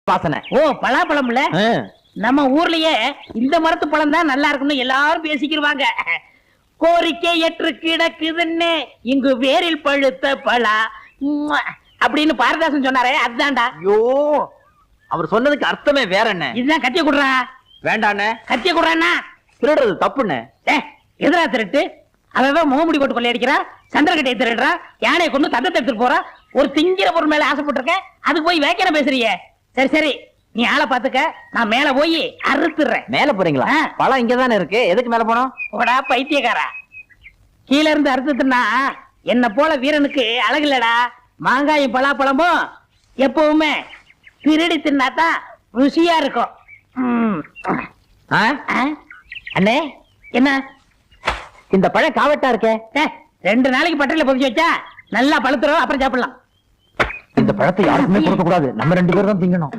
வாசனை. ஓ பலாப்பழம்ல நம்ம ஊர்லயே இந்த மரத்து பழம் தான் நல்லா இருக்கும்னு எல்லாரும் பேசிக்கிருவாங்க. கோரிக்கை ஏற்று கிடக்குதுன்னு இங்கு வேரில் பழுத்த பலா அப்படின்னு பாரதாசன் சொன்னாரே அதுதான்டா. ஐயோ அவர் சொன்னதுக்கு அர்த்தமே வேற என்ன? இதுதான் கத்திய குடுறா. வேண்டாண்ணே. கத்திய குடுறான்னா திருடுறது தப்புண்ணே. எதிரா திருட்டு அவன் முகமுடி போட்டு கொள்ளையடிக்கிறா, சந்திரகட்டையை திருடுறா, யானையை கொண்டு தந்தத்தை எடுத்துட்டு போறா. ஒரு திங்கிற பொருள் மேல ஆசைப்பட்டிருக்க, அதுக்கு போய் வேக்கிற பேசுறிய. சரி சரி நீ ஆளை பாத்துக்க, நான் மேல போய் அறுத்துறேன். மேல போறீங்களா? பழம் இங்கதானே இருக்கு, எதுக்கு மேல போனோம்? போடா பைத்தியக்காரா, கீழ இருந்து அறுத்துட்டுனா என்ன போல வீரனுக்கு அழகு இல்லடா. மாங்காயும் பலாப்பழமும் எப்பவுமே திருடி தின்னாதான் ருசியா இருக்கும். அண்ணே என்ன இந்த பழம் காவட்டா இருக்கே? 2 நாளைக்கு பட்டையில பொதிச்சு வச்சா நல்லா பழுத்துறோம், அப்புறம் சாப்பிடலாம். இந்த பழத்தை யாருக்குமே கொடுக்க கூடாது, நம்ம 2 பேரும் தான் திங்கணும்.